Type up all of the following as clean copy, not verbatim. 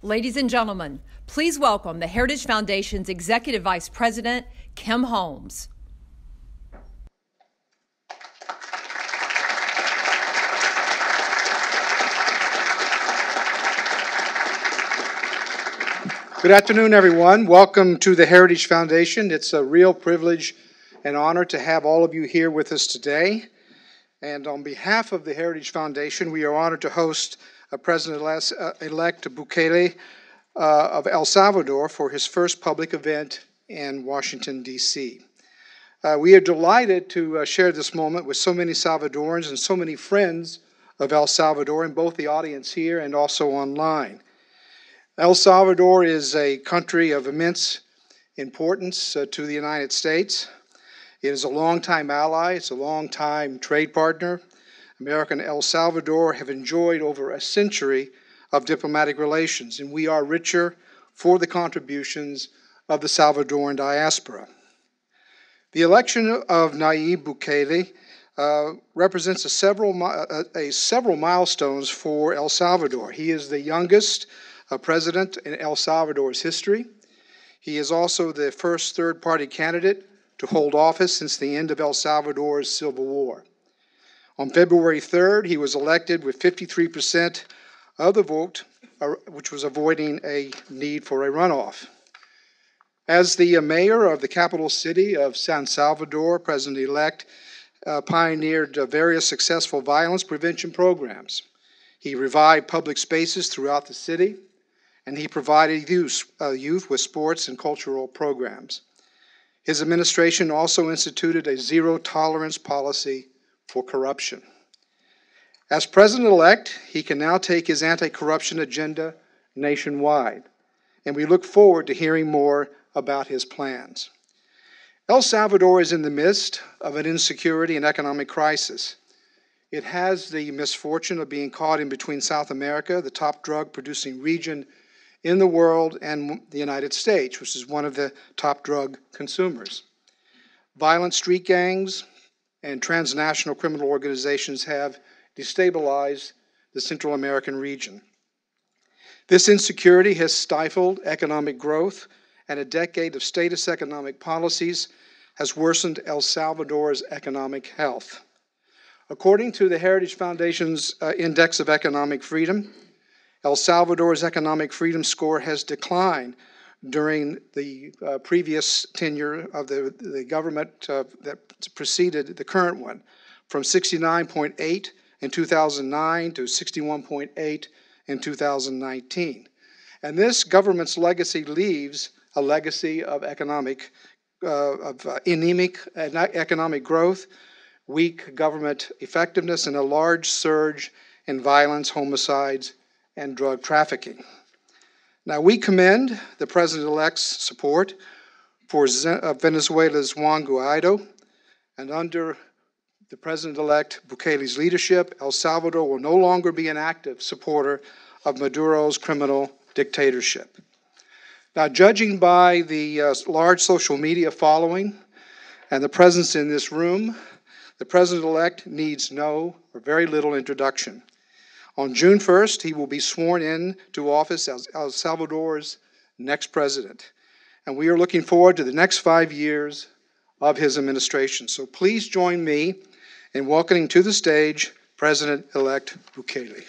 Ladies and gentlemen, please welcome the Heritage Foundation's Executive Vice President, Kim Holmes. Good afternoon, everyone. Welcome to the Heritage Foundation. It's a real privilege and honor to have all of you here with us today. And on behalf of the Heritage Foundation, we are honored to host President-elect Bukele of El Salvador for his first public event in Washington, D.C. We are delighted to share this moment with so many Salvadorans and so many friends of El Salvador in both the audience here and also online. El Salvador is a country of immense importance to the United States. It is a longtime ally. It's a longtime trade partner. America and El Salvador have enjoyed over a century of diplomatic relations, and we are richer for the contributions of the Salvadoran diaspora. The election of Nayib Bukele represents several milestones for El Salvador. He is the youngest president in El Salvador's history. He is also the first third-party candidate to hold office since the end of El Salvador's civil war. On February 3rd, he was elected with 53% of the vote, which was avoiding a need for a runoff. As the mayor of the capital city of San Salvador, President-elect pioneered various successful violence prevention programs. He revived public spaces throughout the city, and he provided youth with sports and cultural programs. His administration also instituted a zero-tolerance policy for corruption. As president-elect, he can now take his anti-corruption agenda nationwide, and we look forward to hearing more about his plans. El Salvador is in the midst of an insecurity and economic crisis. It has the misfortune of being caught in between South America, the top drug-producing region in the world, and the United States, which is one of the top drug consumers. Violent street gangs and transnational criminal organizations have destabilized the Central American region. This insecurity has stifled economic growth, and a decade of status economic policies has worsened El Salvador's economic health. According to the Heritage Foundation's Index of Economic Freedom, El Salvador's economic freedom score has declined during the previous tenure of the government that preceded the current one, from 69.8 in 2009 to 61.8 in 2019. And this government's legacy leaves a legacy of anemic economic growth, weak government effectiveness, and a large surge in violence, homicides, and drug trafficking. Now, we commend the President-elect's support for Venezuela's Juan Guaido, and under the President-elect Bukele's leadership, El Salvador will no longer be an active supporter of Maduro's criminal dictatorship. Now, judging by the large social media following and the presence in this room, the President-elect needs no or very little introduction. On June 1st, he will be sworn in to office as El Salvador's next president. And we are looking forward to the next 5 years of his administration. So please join me in welcoming to the stage President-elect Bukele.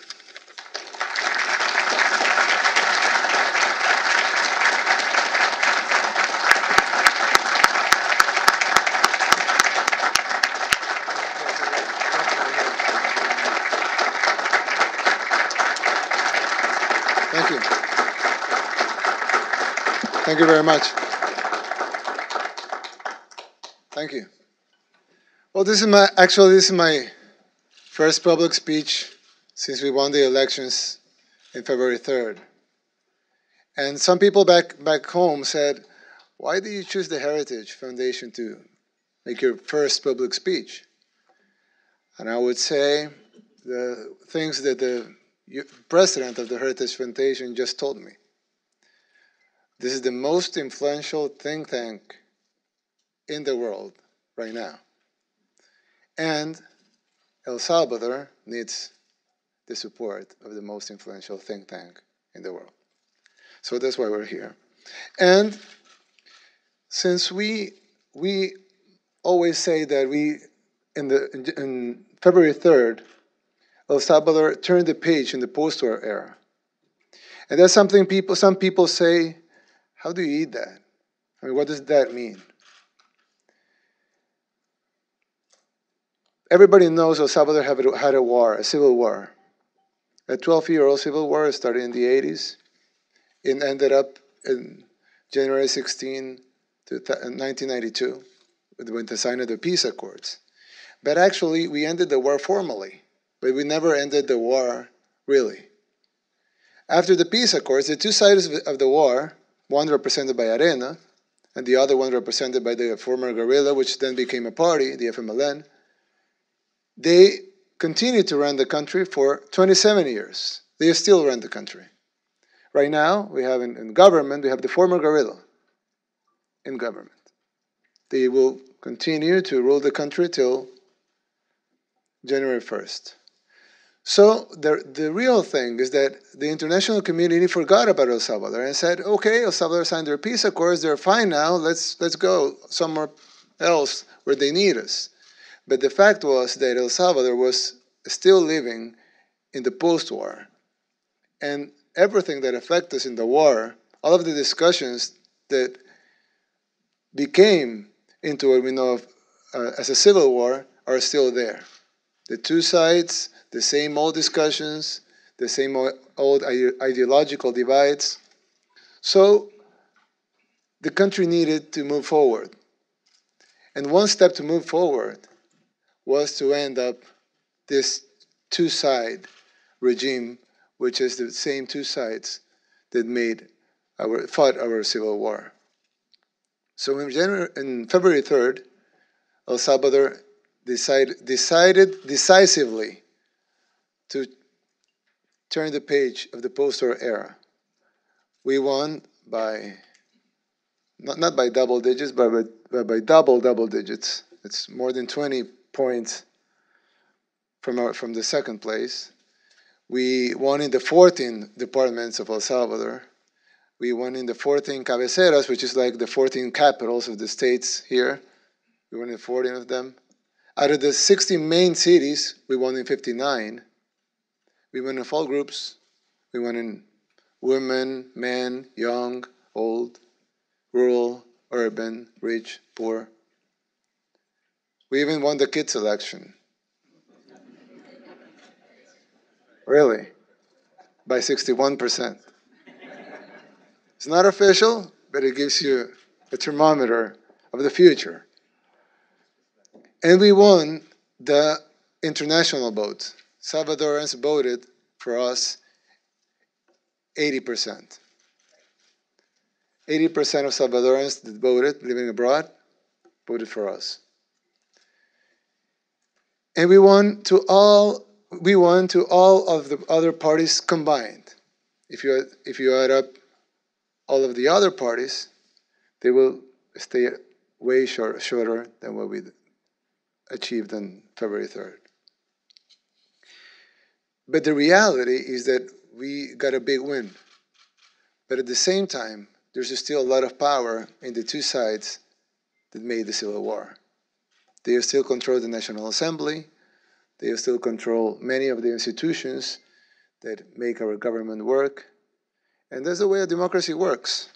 Thank you. Thank you very much. Thank you. Well, this is my first public speech since we won the elections in February 3rd. And some people back home said, why did you choose the Heritage Foundation to make your first public speech? And I would say the things that the president of the Heritage Foundation just told me. This is the most influential think tank in the world right now. And El Salvador needs the support of the most influential think tank in the world. So that's why we're here. And since we always say that in February 3rd, El Salvador turned the page in the post-war era. And that's something some people say, how do you eat that? I mean, what does that mean? Everybody knows El Salvador had a war, a civil war. A 12-year-old civil war started in the 80s. It ended up in January 16, 1992, with the signing of the peace accords. But actually, we ended the war formally, but we never ended the war really. After the peace accords, the two sides of the war, one represented by Arena, and the other one represented by the former guerrilla, which then became a party, the FMLN, they continued to run the country for 27 years. They still run the country. Right now, we have in government, we have the former guerrilla in government. They will continue to rule the country till January 1st. So the real thing is that the international community forgot about El Salvador and said, okay, El Salvador signed their peace accords, they're fine now, let's go somewhere else where they need us. But the fact was that El Salvador was still living in the post-war. And everything that affected us in the war, all of the discussions that became into what we know of as a civil war are still there. The two sides, the same old discussions, the same old ideological divides. So the country needed to move forward. And one step to move forward was to end up this two-side regime, which is the same two sides that fought our civil war. So in February 3rd, El Salvador decided decisively to turn the page of the post-war era. We won by, not by double digits, but by double digits. It's more than 20 points from the second place. We won in the 14 departments of El Salvador. We won in the 14 cabeceras, which is like the 14 capitals of the states here. We won in 14 of them. Out of the 60 main cities, we won in 59. We won in all groups. We won in women, men, young, old, rural, urban, rich, poor. We even won the kids election. Really? By 61%. It's not official, but it gives you a thermometer of the future. And we won the international vote. Salvadorans voted for us 80%. 80% of Salvadorans that voted, living abroad, voted for us. And we won to all of the other parties combined. If you add up all of the other parties, they will stay way shorter than what we achieved on February 3rd. But the reality is that we got a big win. But at the same time, there's still a lot of power in the two sides that made the Civil War. They still control the National Assembly. They still control many of the institutions that make our government work. And that's the way a democracy works.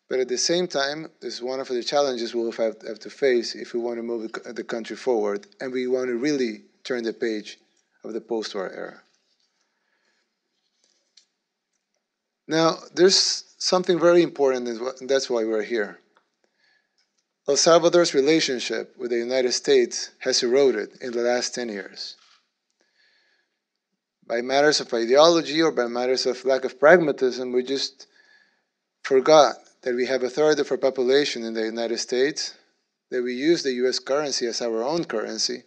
But at the same time, this is one of the challenges we'll have to face if we want to move the country forward and we want to really turn the page of the post-war era. Now, there's something very important, and that's why we're here. El Salvador's relationship with the United States has eroded in the last 10 years. By matters of ideology or by matters of lack of pragmatism, we just forgot that we have a third of our population in the United States, that we use the U.S. currency as our own currency,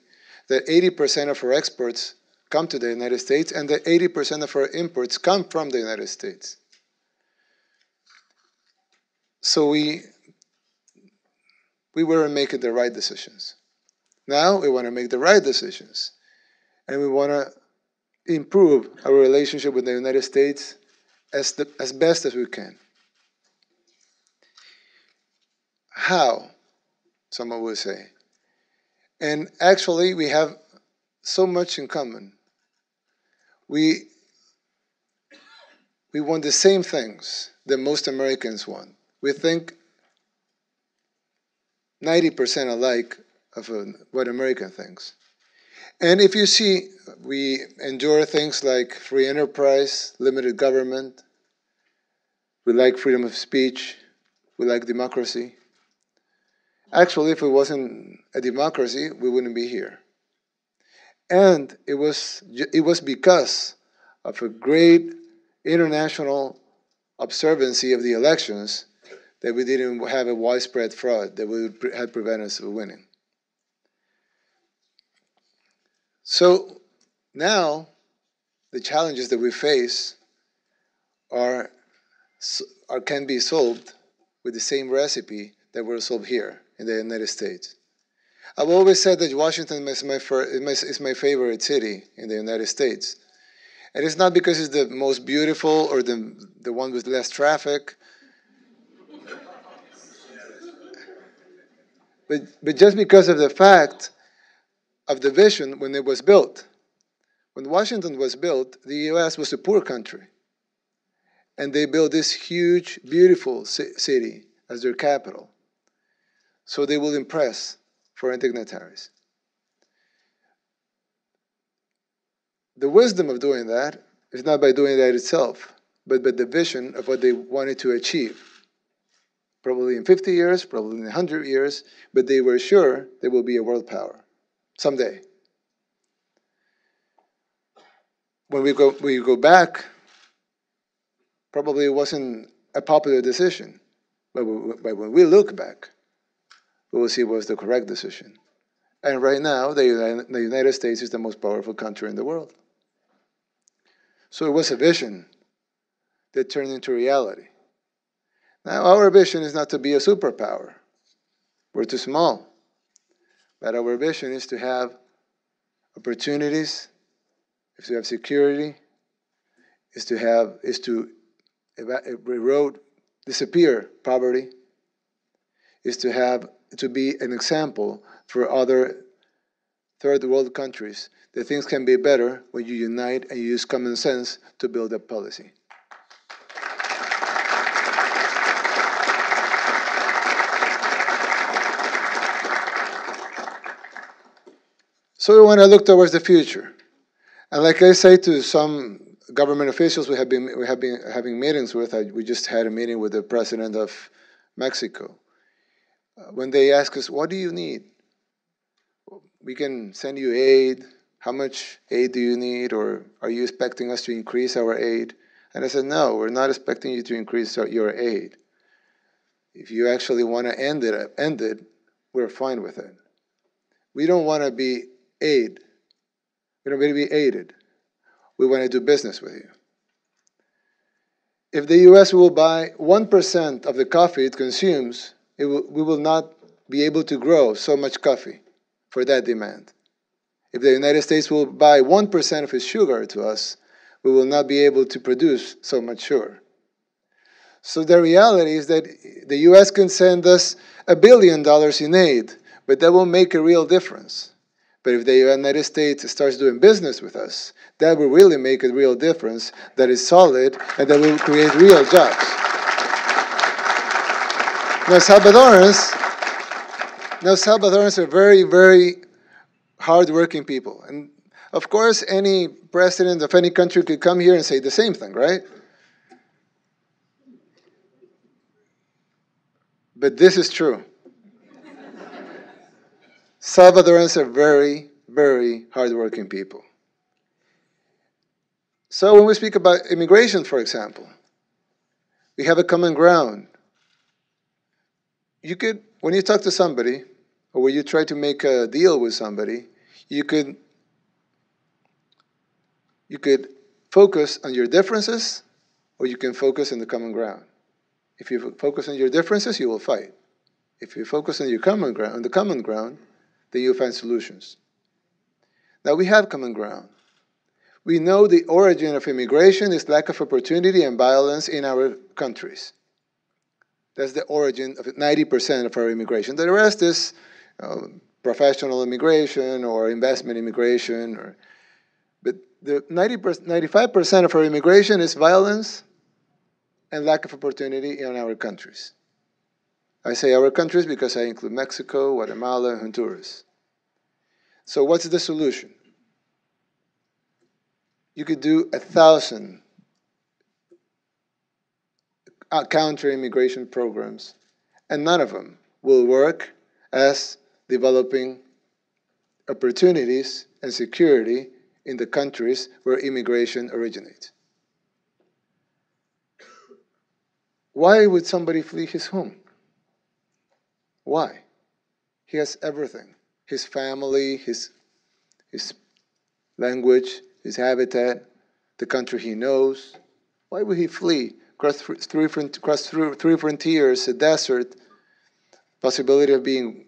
that 80% of our exports come to the United States, and that 80% of our imports come from the United States. So we weren't making the right decisions. Now we want to make the right decisions. And we want to improve our relationship with the United States as best as we can. how, someone would say. And actually, we have so much in common. We want the same things that most Americans want. We think 90% alike of what American thinks. And if you see, we enjoy things like free enterprise, limited government. We like freedom of speech. We like democracy. Actually, if it wasn't a democracy, we wouldn't be here. And it was because of a great international observancy of the elections that we didn't have a widespread fraud that would have prevented us from winning. So now the challenges that we face can be solved with the same recipe that were solved here in the United States. I've always said that Washington is my favorite city in the United States. And it's not because it's the most beautiful or the one with less traffic, but just because of the fact of the vision when it was built. When Washington was built, the U.S. was a poor country. And they built this huge, beautiful city as their capital. So they will impress foreign dignitaries. The wisdom of doing that is not by doing that itself, but by the vision of what they wanted to achieve. Probably in 50 years, probably in 100 years, but they were sure they will be a world power someday. When we go back, probably it wasn't a popular decision, but when we look back, we will see it was the correct decision. And right now, the United States is the most powerful country in the world. So it was a vision that turned into reality. Now, our vision is not to be a superpower. We're too small. But our vision is to have opportunities, is to have security, is to disappear poverty, is to be an example for other third world countries that things can be better when you unite and you use common sense to build a policy. So we want to look towards the future. And like I say to some government officials we have been having meetings with, we just had a meeting with the president of Mexico. When they ask us, what do you need? We can send you aid. How much aid do you need? Or are you expecting us to increase our aid? And I said, no, we're not expecting you to increase your aid. If you actually want to end it, we're fine with it. We don't want to be aid. We don't want to be aided. We want to do business with you. If the U.S. will buy 1% of the coffee it consumes, we will not be able to grow so much coffee for that demand. If the United States will buy 1% of its sugar to us, we will not be able to produce so much sugar. So the reality is that the U.S. can send us $1 billion in aid, but that won't make a real difference. But if the United States starts doing business with us, that will really make a real difference that is solid and that will create real jobs. Now, Salvadorans are very, very hardworking people. And of course, any president of any country could come here and say the same thing, right? But this is true. Salvadorans are very, very hardworking people. So when we speak about immigration, for example, we have a common ground. You could, when you talk to somebody, or when you try to make a deal with somebody, you could focus on your differences, or you can focus on the common ground. If you focus on your differences, you will fight. If you focus on the common ground, then you'll find solutions. Now we have common ground. We know the origin of immigration is lack of opportunity and violence in our countries. That's the origin of 90% of our immigration. The rest is professional immigration or investment immigration. But the 95% of our immigration is violence and lack of opportunity in our countries. I say our countries because I include Mexico, Guatemala, and Honduras. So what's the solution? You could do 1,000 counter-immigration programs, and none of them will work as developing opportunities and security in the countries where immigration originates. Why would somebody flee his home? Why? He has everything. His family, his language, his habitat, the country he knows. Why would he flee? Cross through three frontiers, a desert, possibility of being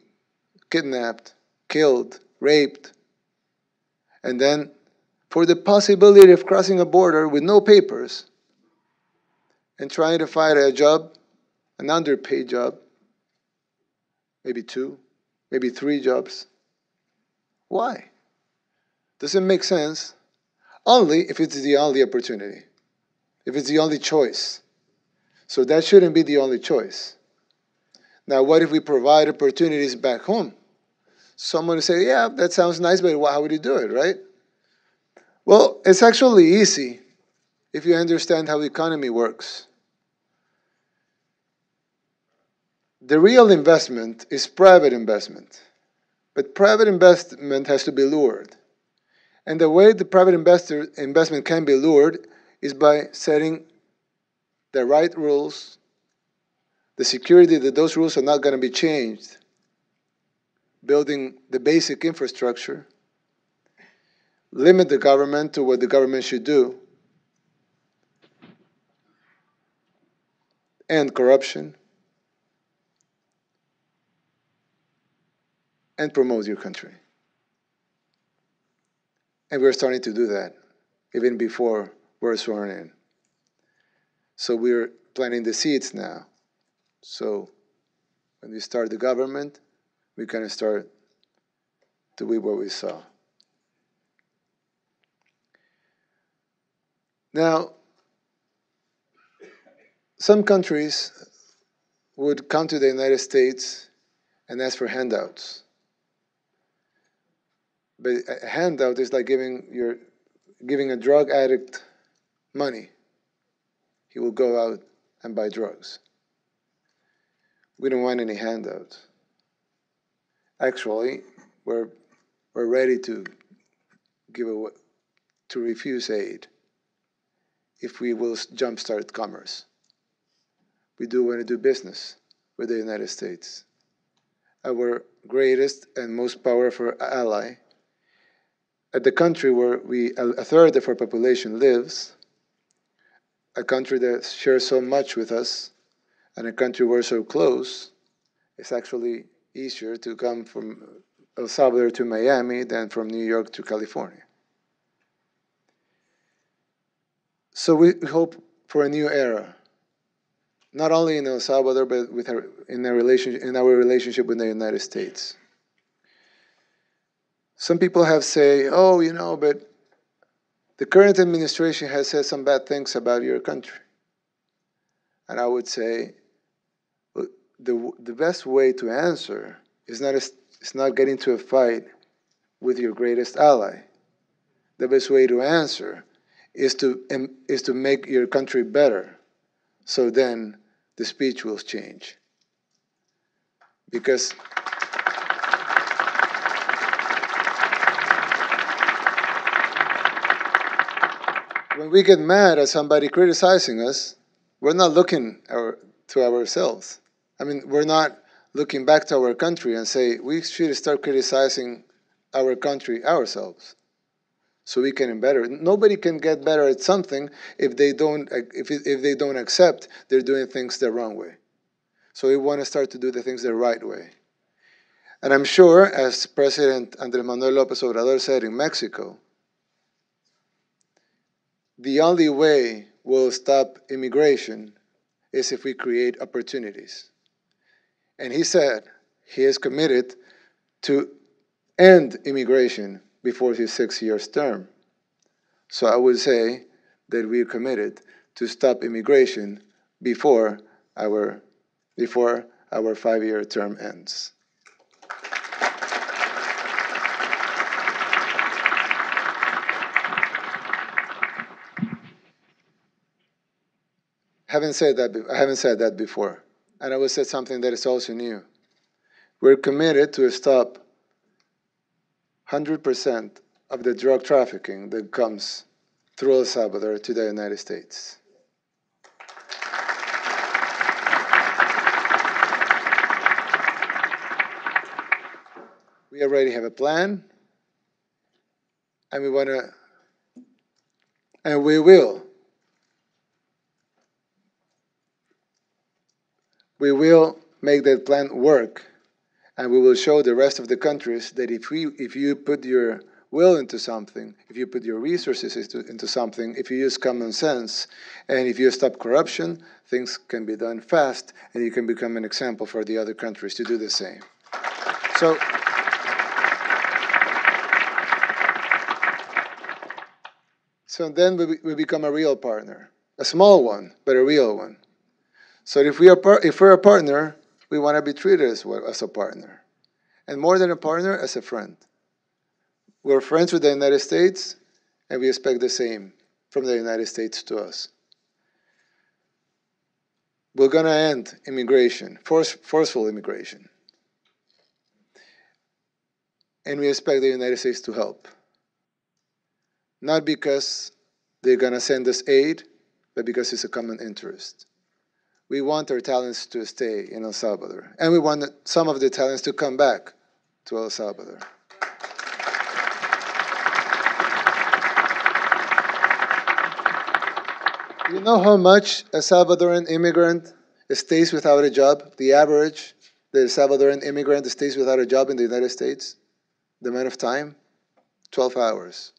kidnapped, killed, raped, and then for the possibility of crossing a border with no papers and trying to find a job, an underpaid job, maybe 2, maybe 3 jobs. Why? Doesn't make sense only if it's the only opportunity, if it's the only choice. So that shouldn't be the only choice. Now, what if we provide opportunities back home? Someone will say, yeah, that sounds nice, but how would you do it, right? Well, it's actually easy if you understand how the economy works. The real investment is private investment. But private investment has to be lured. And the way the private investment can be lured is by setting the right rules, the security that those rules are not going to be changed, building the basic infrastructure, limit the government to what the government should do, end corruption, and promote your country. And we're starting to do that even before we're sworn in. So we're planting the seeds now. So when we start the government, we kind of start to reap what we saw. Now, some countries would come to the United States and ask for handouts. But a handout is like giving a drug addict money. He will go out and buy drugs. We don't want any handouts. Actually, we're ready to refuse aid if we will jumpstart commerce. We do want to do business with the United States, our greatest and most powerful ally. At the country where a third of our population lives, a country that shares so much with us, and a country we're so close, it's actually easier to come from El Salvador to Miami than from New York to California. So we hope for a new era, not only in El Salvador, but in our relationship with the United States. Some people have said, oh, but the current administration has said some bad things about your country. And I would say, the best way to answer is not getting into a fight with your greatest ally. The best way to answer is to make your country better. So then the speech will change. Because when we get mad at somebody criticizing us, we're not looking to ourselves. I mean, we're not looking back to our country and say, we should start criticizing our country ourselves so we can get better. Nobody can get better at something if they don't accept they're doing things the wrong way. So we want to start to do the things the right way. And I'm sure, as President Andrés Manuel López Obrador said in Mexico, the only way we'll stop immigration is if we create opportunities. And he said he is committed to end immigration before his 6-year term. So I would say that we are committed to stop immigration before our 5-year term ends. I haven't said that before. And I will say something that is also new. We're committed to stop 100% of the drug trafficking that comes through El Salvador to the United States. We already have a plan, and we will make that plan work, and we will show the rest of the countries that if you put your will into something, if you put your resources into something, if you use common sense, and if you stop corruption, things can be done fast, and you can become an example for the other countries to do the same. So then we become a real partner, a small one, but a real one. So if we're a partner, we want to be treated as a partner. And more than a partner, as a friend. We're friends with the United States, and we expect the same from the United States to us. We're going to end immigration, forceful immigration. And we expect the United States to help. Not because they're going to send us aid, but because it's a common interest. We want our talents to stay in El Salvador. And we want some of the talents to come back to El Salvador. You know how much a Salvadoran immigrant stays without a job? The average, the Salvadoran immigrant stays without a job in the United States? The amount of time? 12 hours.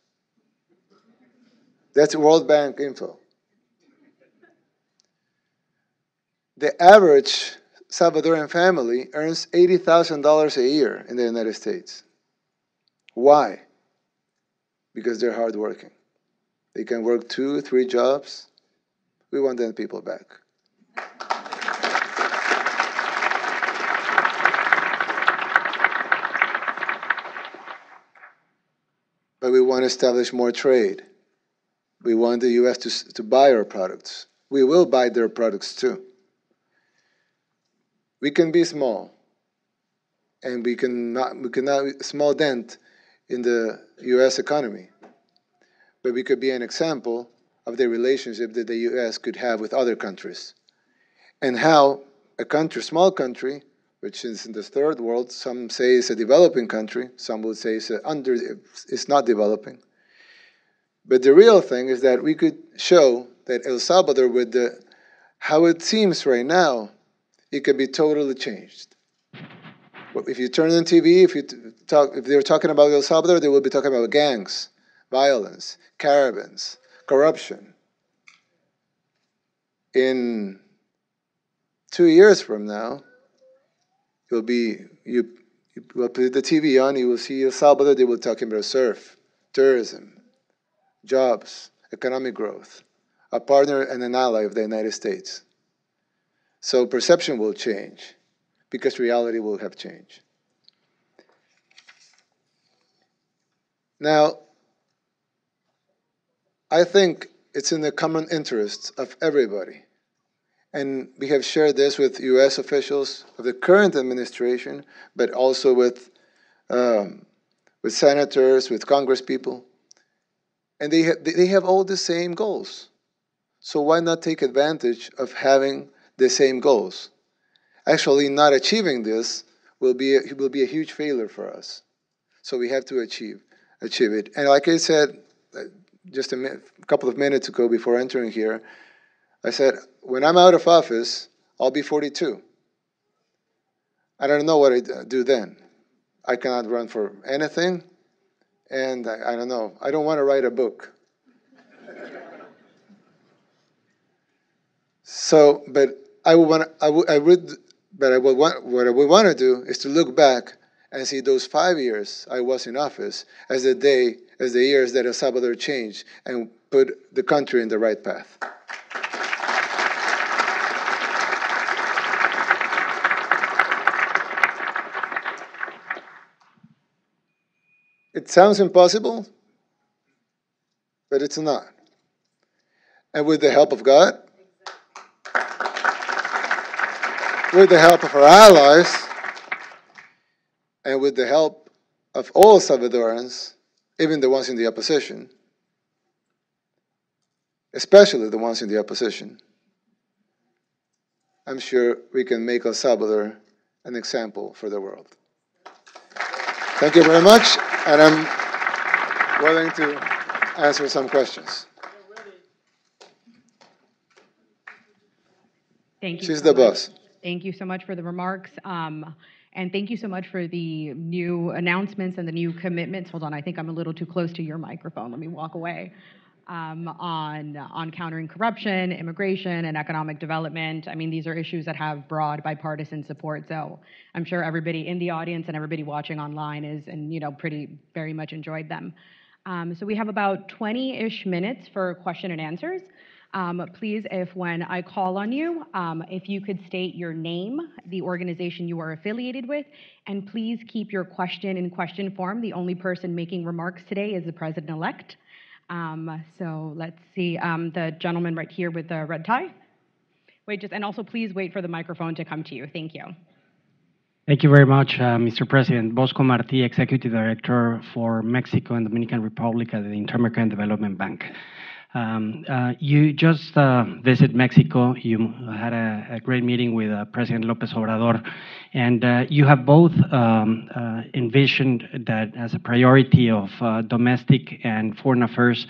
That's World Bank info. The average Salvadoran family earns $80,000 a year in the United States. Why? Because they're hardworking. They can work 2, 3 jobs. We want them people back. But we want to establish more trade. We want the U.S. to buy our products. We will buy their products too. We can be small, and we cannot a small dent in the U.S. economy, but we could be an example of the relationship that the U.S. could have with other countries, and how a small country, which is in the third world, some say it's a developing country, some will say it's not developing. But the real thing is that we could show that El Salvador, with how it seems right now, it could be totally changed. If you turn on TV, if they're talking about El Salvador, they will be talking about gangs, violence, caravans, corruption. In 2 years from now, you will put the TV on, you will see El Salvador, they will talk about surf, tourism, jobs, economic growth, a partner and an ally of the United States. So perception will change because reality will have changed. Now, I think it's in the common interest of everybody. And we have shared this with U.S. officials of the current administration, but also with senators, with Congress people. And they have all the same goals. So why not take advantage of having the same goals? Actually, not achieving this will be a huge failure for us. So we have to achieve it. And like I said just a couple of minutes ago before entering here, I said, when I'm out of office, I'll be 42. I don't know what I do then. I cannot run for anything. And I don't know. I don't want to write a book. So, but I would want, I would, but I would want, what I would want to do is to look back and see those 5 years I was in office as as the years that El Salvador changed and put the country in the right path. It sounds impossible, but it's not. And with the help of God, with the help of our allies, and with the help of all Salvadorans, even the ones in the opposition, especially the ones in the opposition, I'm sure we can make El Salvador an example for the world. Thank you very much, and I'm willing to answer some questions. Thank you. She's so the much. boss. Thank you so much for the remarks. And thank you so much for the new announcements and the new commitments. Hold on, I think I'm a little too close to your microphone. Let me walk away. On countering corruption, immigration, and economic development. I mean, these are issues that have broad bipartisan support. So I'm sure everybody in the audience and everybody watching online is, and very much enjoyed them. So we have about 20-ish minutes for question and answers. Please, if when I call on you, if you could state your name, the organization you are affiliated with, and please keep your question in question form. The only person making remarks today is the president-elect. So let's see, the gentleman right here with the red tie. And also please wait for the microphone to come to you. Thank you. Thank you very much, Mr. President. Bosco Martí, Executive Director for Mexico and Dominican Republic at the Inter-American Development Bank. You just visited Mexico. You had a great meeting with President López Obrador, and you have both envisioned that as a priority of domestic and foreign affairs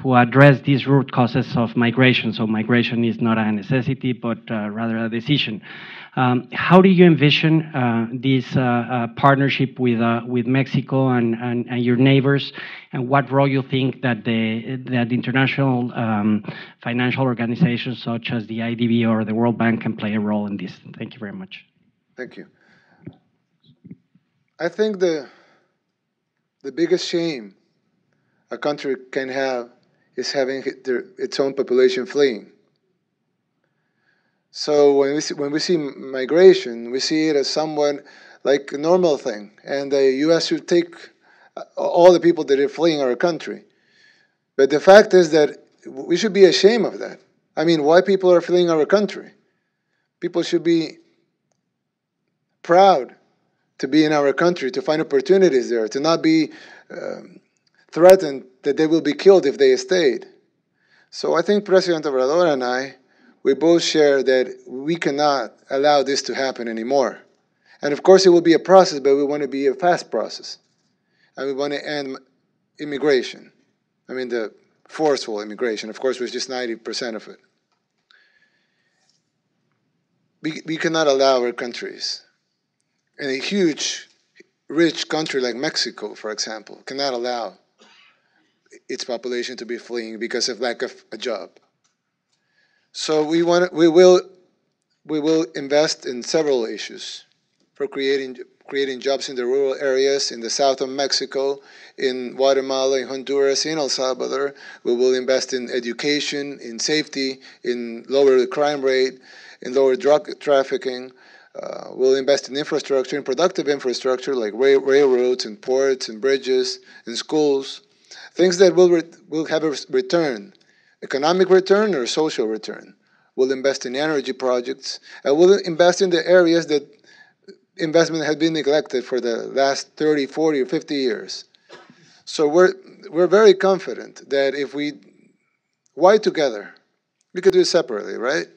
to address these root causes of migration. So migration is not a necessity, but rather a decision. How do you envision this partnership with Mexico and your neighbors, and what role you think that that international financial organizations such as the IDB or the World Bank can play a role in this? Thank you very much. Thank you. I think the biggest shame a country can have is having its own population fleeing. So when we see migration, we see it as somewhat like a normal thing, and the U.S. should take all the people that are fleeing our country. But the fact is that we should be ashamed of that. I mean, why people are fleeing our country? People should be proud to be in our country, to find opportunities there, to not be threatened that they will be killed if they stayed. So I think President Obrador and I, we both share that we cannot allow this to happen anymore. And of course it will be a process, but we want to be a fast process. And we want to end immigration. I mean the forceful immigration, of course, was just 90% of it. We cannot allow our countries, and a huge, rich country like Mexico, for example, cannot allow its population to be fleeing because of lack of a job. So we will invest in several issues for creating jobs in the rural areas in the south of Mexico, in Guatemala, in Honduras, in El Salvador. We will invest in education, in safety, in lower the crime rate, in lower drug trafficking. We'll invest in infrastructure, in productive infrastructure like railroads and ports and bridges and schools, things that will have a return. Economic return or social return. We'll invest in energy projects, and we'll invest in the areas that investment has been neglected for the last 30, 40, or 50 years. So we're very confident that if why together? We could do it separately, right?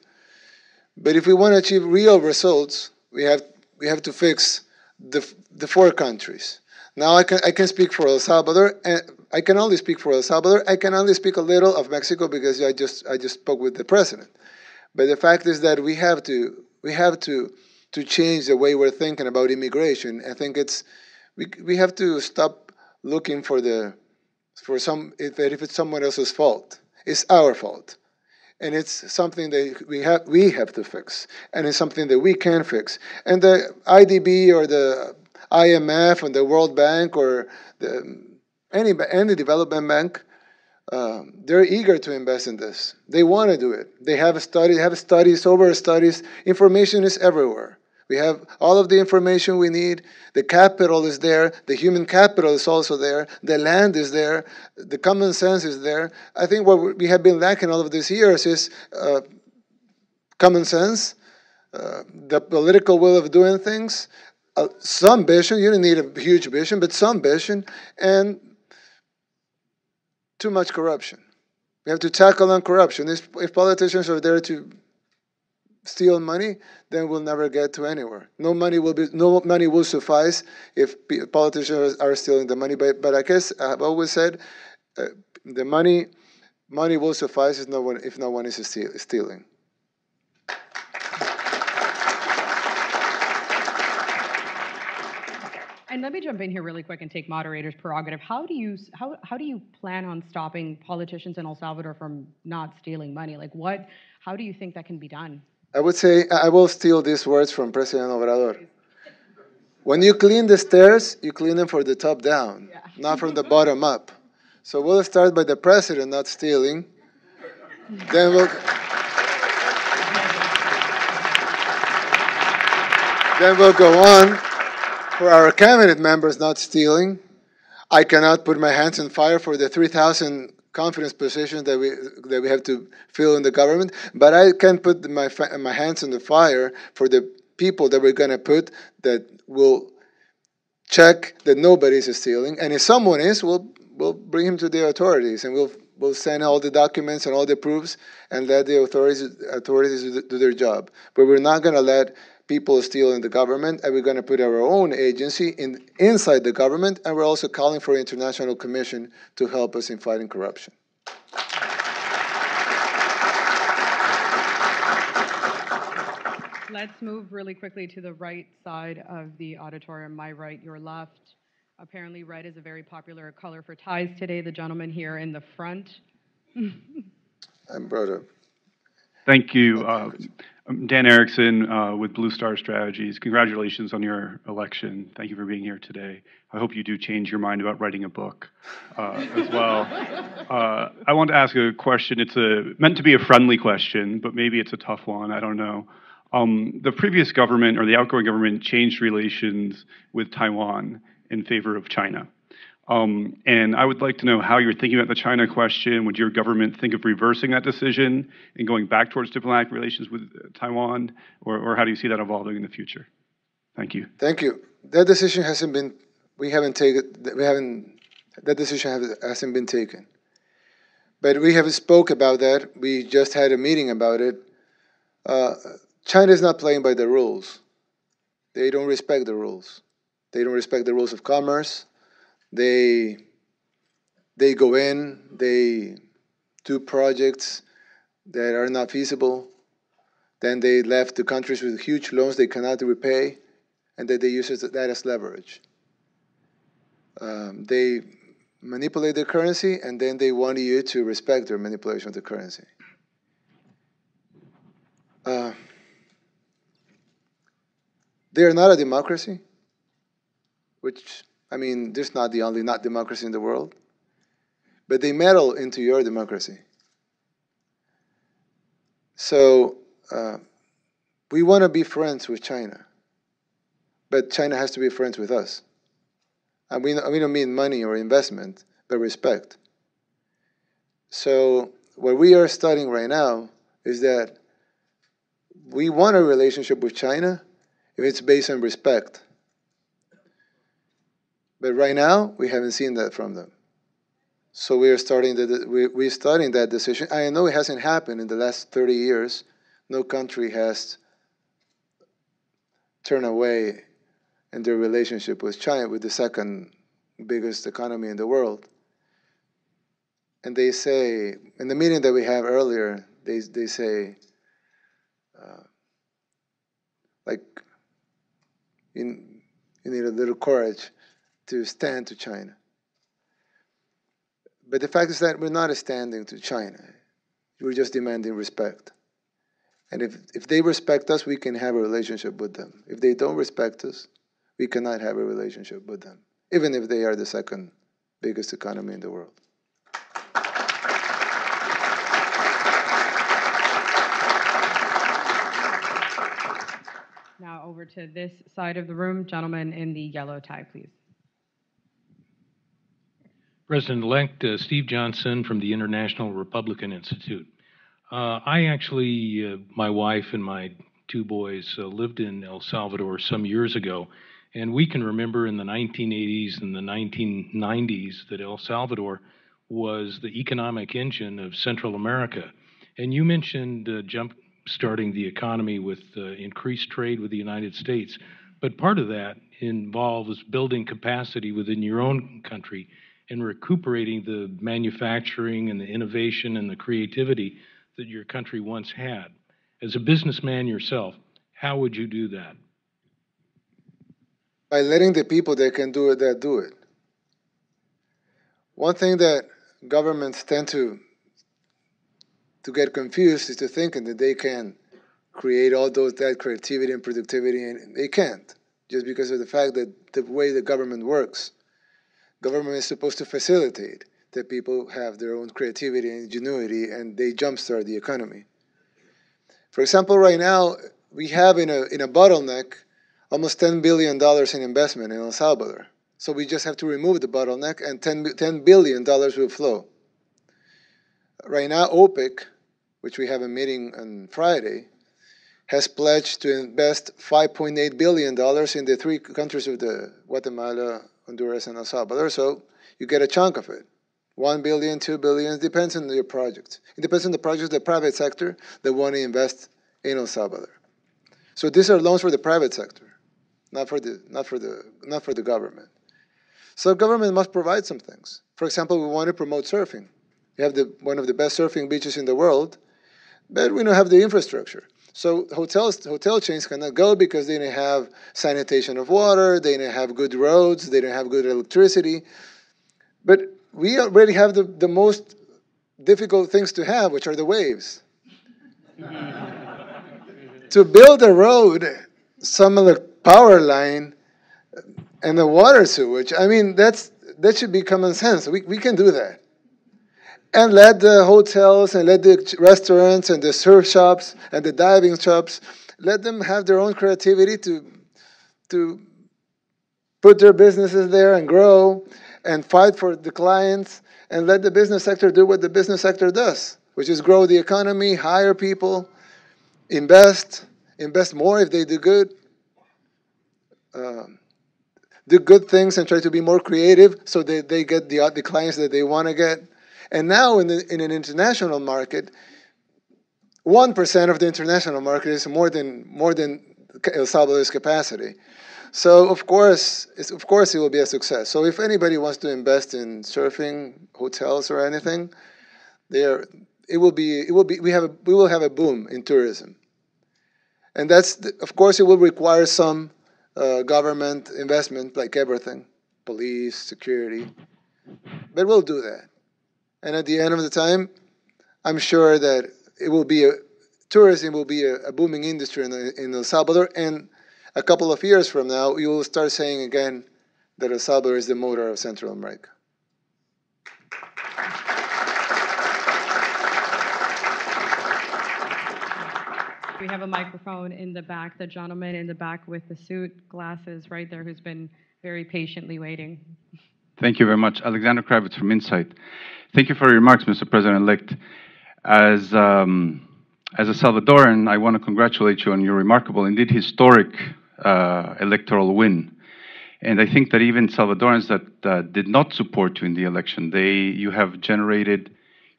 But if we want to achieve real results, we have to fix the four countries. Now I can speak for El Salvador, and I can only speak for El Salvador. I can only speak a little of Mexico because I just spoke with the president. But the fact is that we have to change the way we're thinking about immigration. I think we have to stop looking if it's someone else's fault. It's our fault. And it's something that we have to fix, and it's something that we can fix. And the IDB or the IMF and the World Bank or any development bank, they're eager to invest in this. They want to do it. They have studies, over studies. Information is everywhere. We have all of the information we need. The capital is there. The human capital is also there. The land is there. The common sense is there. I think what we have been lacking all of these years is common sense, the political will of doing things, some vision. You don't need a huge vision, but some vision, and too much corruption. We have to tackle on corruption. If politicians are there to steal money, then we'll never get to anywhere. No money will suffice if politicians are stealing the money. But I guess I've always said the money will suffice if no one is stealing. And let me jump in here really quick and take moderator's prerogative. How do you plan on stopping politicians in El Salvador from not stealing money? Like how do you think that can be done? I would say, I will steal these words from President Obrador. When you clean the stairs, you clean them from the top down, not from the bottom up. So we'll start by the president not stealing. Then we'll go on for our cabinet members not stealing. I cannot put my hands on fire for the 3,000 confidence positions that we have to fill in the government, but I can put my hands on the fire for the people that we're going to put that will check that nobody is stealing, and if someone is, we'll bring him to the authorities, and we'll send all the documents and all the proofs and let the authorities do their job. But we're not going to let people steal in the government, and we're going to put our own agency inside the government, and we're also calling for an international commission to help us in fighting corruption. Let's move really quickly to the right side of the auditorium. My right, your left. Apparently red is a very popular color for ties today. The gentleman here in the front. I'm brother. Thank you. I'm Dan Erickson with Blue Star Strategies. Congratulations on your election. Thank you for being here today. I hope you do change your mind about writing a book as well. I want to ask a question. It's meant to be a friendly question, but maybe it's a tough one. I don't know. The previous government or the outgoing government changed relations with Taiwan in favor of China. And I would like to know how you're thinking about the China question. Would your government think of reversing that decision and going back towards diplomatic relations with Taiwan, or how do you see that evolving in the future? Thank you. Thank you. That decision hasn't been. That decision hasn't been taken. But we have spoke about that. We just had a meeting about it. China is not playing by the rules. They don't respect the rules. They don't respect the rules of commerce. They go in, they do projects that are not feasible. Then they left the countries with huge loans they cannot repay, and that they use that as leverage. They manipulate the currency, and then they want you to respect their manipulation of the currency. They are not a democracy, which, I mean, there's not the only not democracy in the world, but they meddle into your democracy. So we want to be friends with China, but China has to be friends with us. And we don't mean money or investment, but respect. So what we are studying right now is that we want a relationship with China if it's based on respect. But right now, we haven't seen that from them. So we're studying that decision. I know it hasn't happened in the last 30 years. No country has turned away in their relationship with China, with the second biggest economy in the world. And they say, in the meeting that we have earlier, they say, like, you need a little courage to stand to China. But the fact is that we're not standing to China. We're just demanding respect. And if they respect us, we can have a relationship with them. If they don't respect us, we cannot have a relationship with them, even if they are the second biggest economy in the world. Now over to this side of the room, gentleman in the yellow tie, please. President-elect Steve Johnson from the International Republican Institute. My wife and my two boys lived in El Salvador some years ago, and we can remember in the 1980s and the 1990s that El Salvador was the economic engine of Central America. And you mentioned jump-starting the economy with increased trade with the United States, but part of that involves building capacity within your own country and recuperating the manufacturing and the innovation and the creativity that your country once had. As a businessman yourself, how would you do that? By letting the people that can do it, that do it. One thing that governments tend to get confused is to thinking that they can create all that creativity and productivity, and they can't, just because of the fact that the way the government works. Government is supposed to facilitate that people have their own creativity and ingenuity, and they jumpstart the economy. For example, right now, we have in a bottleneck almost $10 billion in investment in El Salvador. So we just have to remove the bottleneck, and $10 billion will flow. Right now, OPEC, which we have a meeting on Friday, has pledged to invest $5.8 billion in the three countries of the Guatemala, Honduras, and El Salvador. So you get a chunk of it. 1 billion, 2 billion, it depends on your project. It depends on the project of the private sector that want to invest in El Salvador. So these are loans for the private sector, not for the government. So government must provide some things. For example, we want to promote surfing. We have one of the best surfing beaches in the world, but we don't have the infrastructure. So hotel chains cannot go because they don't have sanitation of water, they don't have good roads, they don't have good electricity. But we already have the most difficult things to have, which are the waves. To build a road, some of the power line, and the water sewage, I mean, that should be common sense. We can do that. And let the hotels and let the restaurants and the surf shops and the diving shops, let them have their own creativity to put their businesses there and grow and fight for the clients, and let the business sector do what the business sector does, which is grow the economy, hire people, invest more if they do good, do good things and try to be more creative so that they get the clients that they want to get. And now in an international market, 1% of the international market is more than El Salvador's capacity. So of course it will be a success. So if anybody wants to invest in surfing, hotels, or anything, we will have a boom in tourism. And of course it will require some government investment, like everything, police, security, but we'll do that. And at the end of the time, I'm sure that tourism will be a booming industry in El Salvador. And a couple of years from now, you will start saying again that El Salvador is the motor of Central America. We have a microphone in the back. The gentleman in the back with the suit, glasses right there, who's been very patiently waiting. Thank you very much. Alexander Kravitz from Insight. Thank you for your remarks, Mr. President-elect. As a Salvadoran, I want to congratulate you on your remarkable, indeed historic electoral win. And I think that even Salvadorans that did not support you in the election, you have generated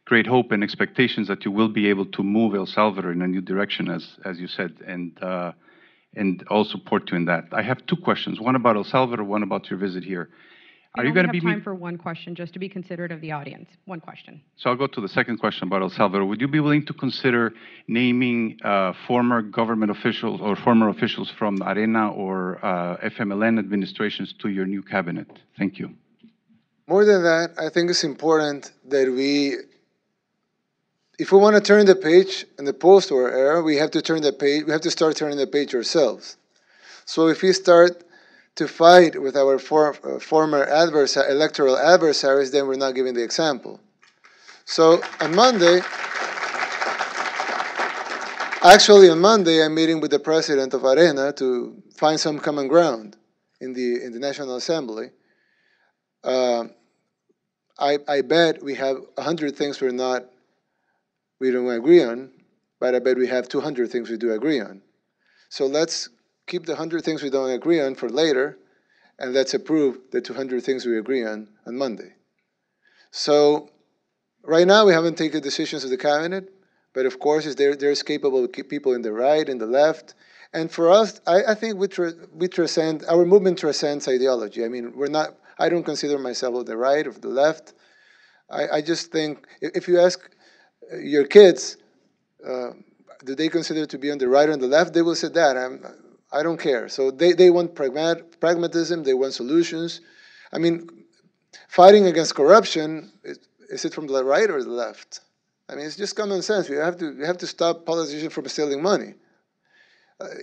great hope and expectations that you will be able to move El Salvador in a new direction, as you said, and all support you in that. I have two questions, one about El Salvador, one about your visit here. Are you going to have time for one question, just to be considerate of the audience? One question. So I'll go to the second question about El Salvador. Would you be willing to consider naming former government officials or former officials from ARENA or FMLN administrations to your new cabinet? Thank you. More than that, I think it's important that we if we want to turn the page in the post-war era, we have to turn the page. We have to start turning the page ourselves. So if we start to fight with our former electoral adversaries, then we're not giving the example. So on Monday, actually on Monday, I'm meeting with the president of Arena to find some common ground in the National Assembly. I bet we have 100 things we don't agree on, but I bet we have 200 things we do agree on. So let's keep the 100 things we don't agree on for later, and let's approve the 200 things we agree on Monday. So right now we haven't taken decisions of the cabinet, but of course there's capable people in the right and the left. And for us, I think we transcend, our movement transcends ideology. I mean, I don't consider myself on the right or the left. I just think, if you ask your kids, do they consider to be on the right or on the left, they will say that. I don't care. So they want pragmatism, they want solutions. I mean, fighting against corruption, is it from the right or the left? I mean, it's just common sense. You have to stop politicians from stealing money.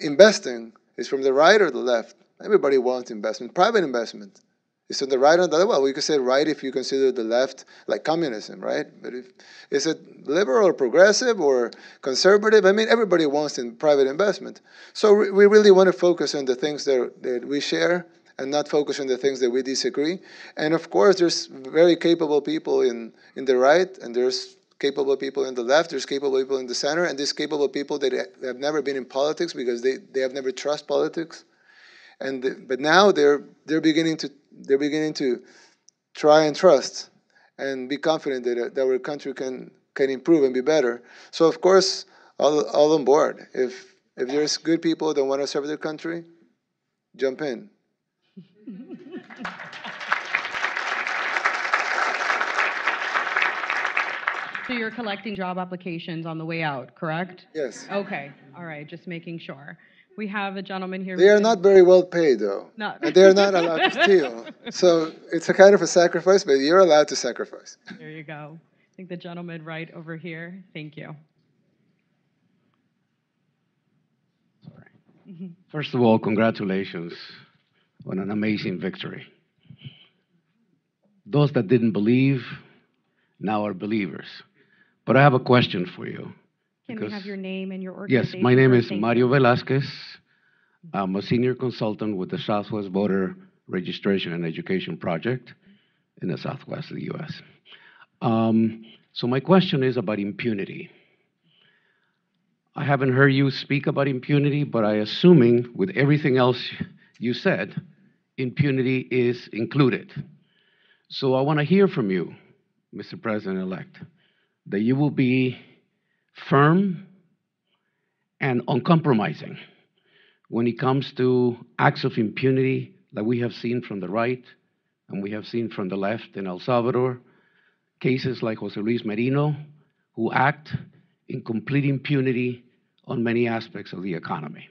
Investing is from the right or the left. Everybody wants investment, private investment. It's on the right or the left. Well, we could say right if you consider the left like communism, right? But is it liberal or progressive or conservative? I mean, everybody wants private investment. So we really want to focus on the things that we share and not focus on the things that we disagree. And of course, there's very capable people in the right, and there's capable people in the left, there's capable people in the center, and there's capable people that have never been in politics because they have never trusted politics. But now they're beginning to try and trust and be confident that our country can improve and be better. So of course, all on board. If there's good people that want to serve their country, jump in. So you're collecting job applications on the way out, correct? Yes. Okay. All right. Just making sure. We have a gentleman here. They are not very well paid, though. No. And they're not allowed to steal. So it's a kind of a sacrifice, but you're allowed to sacrifice. There you go. I think the gentleman right over here. Thank you. Sorry. First of all, congratulations on an amazing victory. Those that didn't believe now are believers. But I have a question for you. Can we have your name and your organization? Yes, my name is Thank Mario you. Velasquez. I'm a senior consultant with the Southwest Voter Registration and Education Project in the Southwest of the U.S. So my question is about impunity. I haven't heard you speak about impunity, but I assuming with everything else you said, impunity is included. So I want to hear from you, Mr. President-elect, that you will be firm and uncompromising when it comes to acts of impunity that we have seen from the right and we have seen from the left in El Salvador, cases like Jose Luis Merino, who act in complete impunity on many aspects of the economy.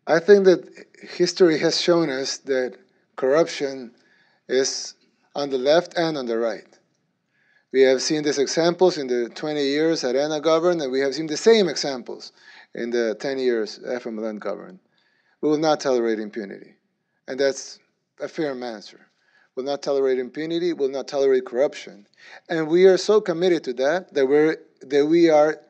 I think that history has shown us that corruption is on the left and on the right. We have seen these examples in the 20 years Arena governed, and we have seen the same examples in the 10 years FMLN governed. We will not tolerate impunity. And that's a fair answer. We'll not tolerate impunity, we'll not tolerate corruption. And we are so committed to that we are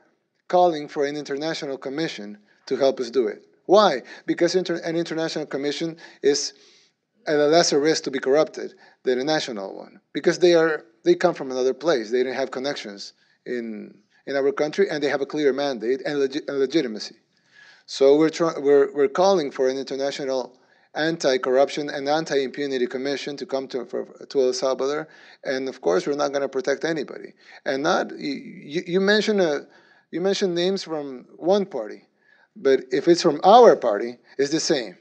calling for an international commission to help us do it. Why? Because an international commission is at a lesser risk to be corrupted than a national one. Because they come from another place. They didn't have connections in our country, and they have a clear mandate and legitimacy. So we're calling for an international anti-corruption and anti-impunity commission to come to El Salvador, and of course we're not going to protect anybody. And you mentioned names from one party, but if it's from our party, it's the same.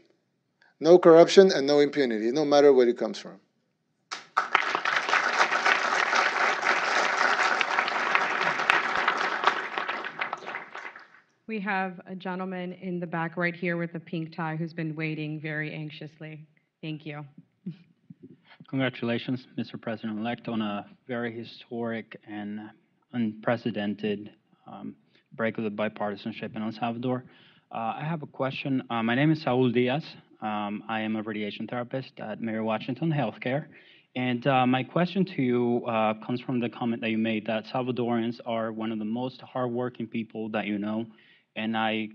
No corruption and no impunity, no matter where it comes from. We have a gentleman in the back right here with a pink tie who's been waiting very anxiously. Thank you. Congratulations, Mr. President-elect, on a very historic and unprecedented break of the bipartisanship in El Salvador. I have a question. My name is Saul Diaz. I am a radiation therapist at Mary Washington Healthcare. And my question to you comes from the comment that you made that Salvadorans are one of the most hardworking people that you know. And I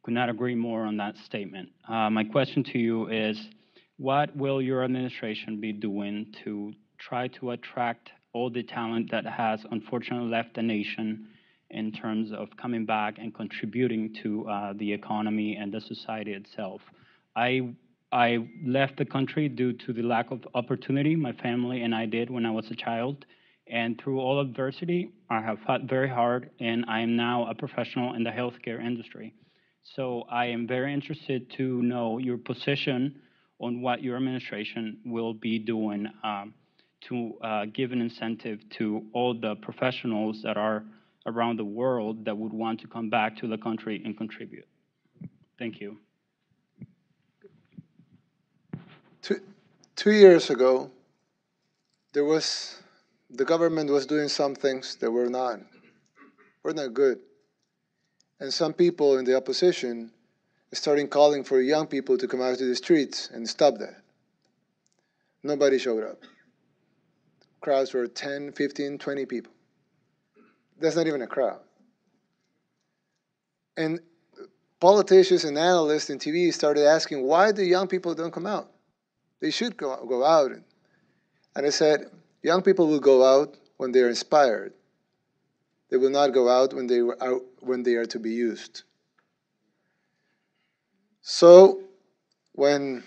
could not agree more on that statement. My question to you is, what will your administration be doing to try to attract all the talent that has unfortunately left the nation in terms of coming back and contributing to the economy and the society itself? I left the country due to the lack of opportunity my family and I did when I was a child. And through all adversity, I have fought very hard, and I am now a professional in the healthcare industry. So I am very interested to know your position on what your administration will be doing to give an incentive to all the professionals that are around the world that would want to come back to the country and contribute. Thank you. 2 years ago, the government was doing some things that were not good. And some people in the opposition started calling for young people to come out to the streets and stop that. Nobody showed up. Crowds were 10, 15, 20 people. That's not even a crowd. And politicians and analysts in TV started asking, why the young people don't come out? They should go out. And I said, young people will go out when they are inspired. They will not go out when they are to be used. So when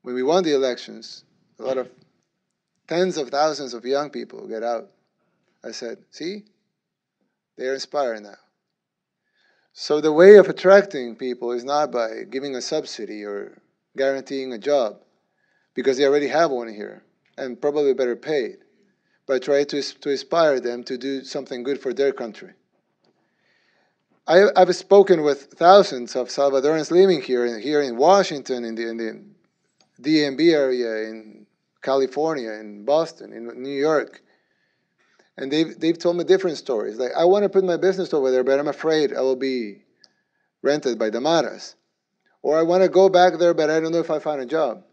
we won the elections, a lot of tens of thousands of young people get out. I said, see, they are inspired now. So the way of attracting people is not by giving a subsidy or guaranteeing a job, because they already have one here and probably better paid, but try to inspire them to do something good for their country. I've spoken with thousands of Salvadorans living here in Washington, in the DMV area, in California, in Boston, in New York. And they've told me different stories. Like, I want to put my business over there, but I'm afraid I will be rented by the Maras. Or I want to go back there, but I don't know if I find a job.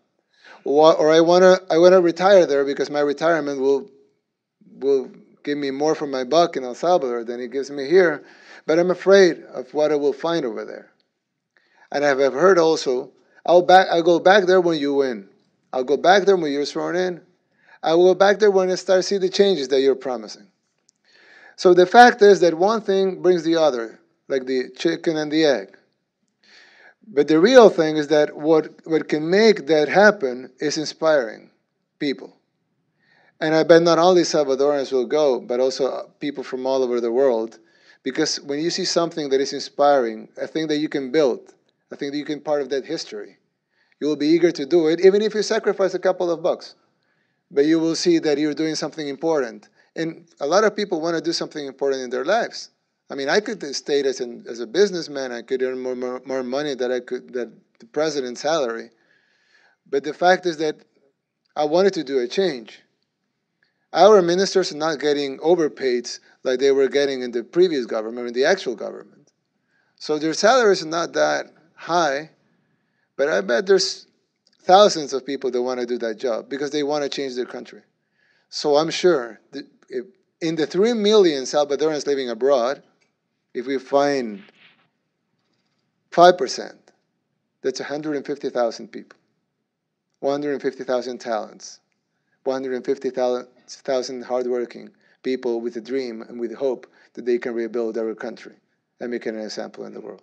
Or I want to retire there because my retirement will give me more for my buck in El Salvador than it gives me here. But I'm afraid of what I will find over there. And I've heard also, I'll go back there when you win. I'll go back there when you're sworn in. I will go back there when I start to see the changes that you're promising. So the fact is that one thing brings the other, like the chicken and the egg. But the real thing is that what can make that happen is inspiring people. And I bet not only Salvadorans will go, but also people from all over the world. Because when you see something that is inspiring, a thing that you can build, a thing that you can be part of that history, you will be eager to do it, even if you sacrifice a couple of bucks. But you will see that you're doing something important. And a lot of people want to do something important in their lives. I mean, I could state as a businessman, I could earn more money than the president's salary. But the fact is that I wanted to do a change. Our ministers are not getting overpaid like they were getting in the previous government, in the actual government. So their salaries are not that high, but I bet there's thousands of people that want to do that job because they want to change their country. So I'm sure that in the 3 million Salvadorans living abroad, if we find 5%, that's 150,000 people, 150,000 talents, 150,000 hardworking people with a dream and with hope that they can rebuild our country and make an example in the world.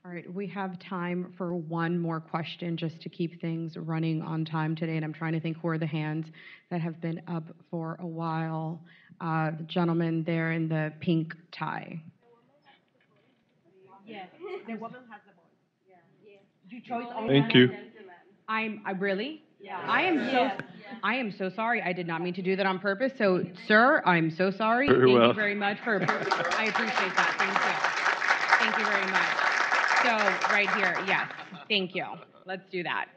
All right, we have time for one more question just to keep things running on time today. And I'm trying to think who are the hands that have been up for a while. The gentleman there in the pink tie. Yes, the woman has the voice. Yeah. You chose Thank you. I really? Yeah. I am so sorry. I did not mean to do that on purpose. So, sir, I'm so sorry. Very Thank well. you very much for I appreciate that. Thank you. Thank you very much. So right here, yes. Thank you. Let's do that.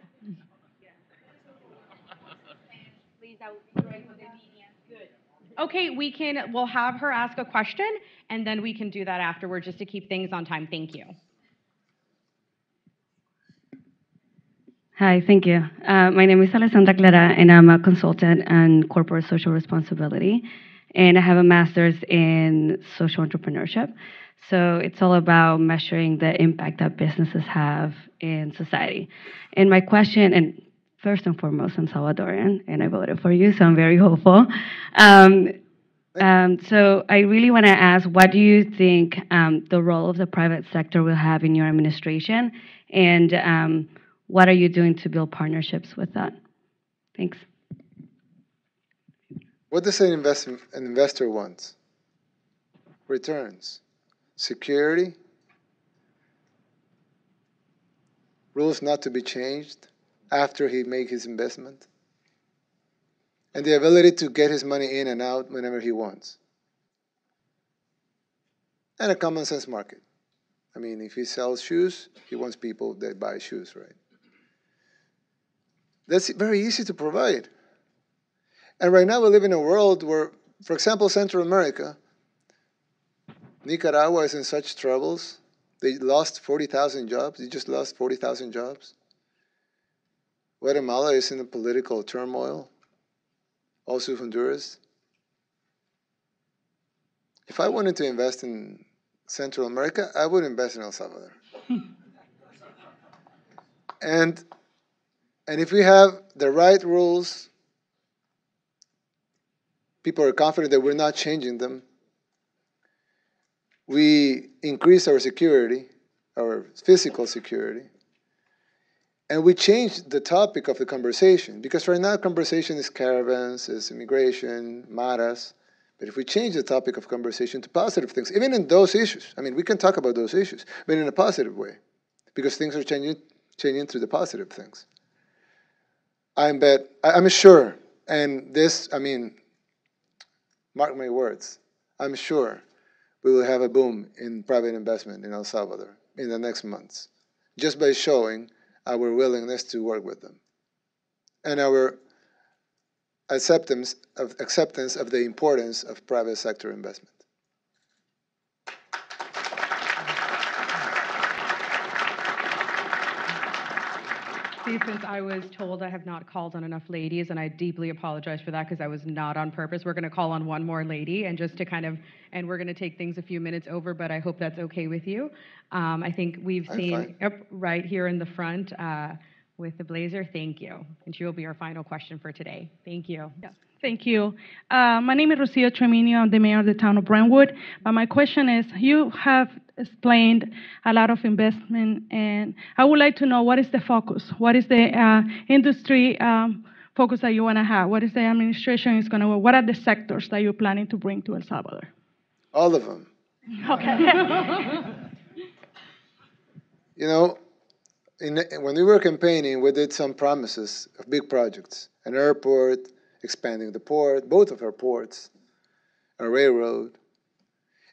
Okay, we'll have her ask a question, and then we can do that afterward just to keep things on time. Thank you. Hi, thank you. My name is Alessandra Clara, and I'm a consultant on corporate social responsibility. And I have a master's in social entrepreneurship. So it's all about measuring the impact that businesses have in society. And my question, and first and foremost, I'm Salvadorian, and I voted for you, so I'm very hopeful. So I really want to ask, what do you think the role of the private sector will have in your administration? And what are you doing to build partnerships with that? Thanks. What does an investor want? Returns, security, rules not to be changed after he makes his investment, and the ability to get his money in and out whenever he wants. And a common sense market. I mean, if he sells shoes, he wants people that buy shoes, right? That's very easy to provide. And right now we live in a world where, for example, Central America, Nicaragua is in such troubles. They lost 40,000 jobs. They just lost 40,000 jobs. Guatemala is in a political turmoil. Also Honduras. If I wanted to invest in Central America, I would invest in El Salvador. And if we have the right rules, people are confident that we're not changing them, we increase our security, our physical security, and we change the topic of the conversation. Because right now, conversation is caravans, is immigration, maras. But if we change the topic of conversation to positive things, even in those issues, I mean, we can talk about those issues, but in a positive way, because things are changing through the positive things. I'm sure, and this, I mean, mark my words, I'm sure we will have a boom in private investment in El Salvador in the next months, just by showing our willingness to work with them and our acceptance of the importance of private sector investment. See, since I was told I have not called on enough ladies, and I deeply apologize for that because I was not on purpose, we're going to call on one more lady, and just to kind of, and we're going to take things a few minutes over, but I hope that's okay with you. I think we've seen, yep, right here in the front with the blazer, thank you. And she will be our final question for today. Thank you. Yeah. Thank you. My name is Rocio Treminio. I'm the mayor of the town of Brentwood. My question is, you have explained a lot of investment, and I would like to know, what is the focus? What is the industry focus that you want to have? What is the administration is going to, what are the sectors that you're planning to bring to El Salvador? All of them. Okay. You know, when we were campaigning, we did some promises of big projects, an airport, expanding the port, both of our ports, a railroad.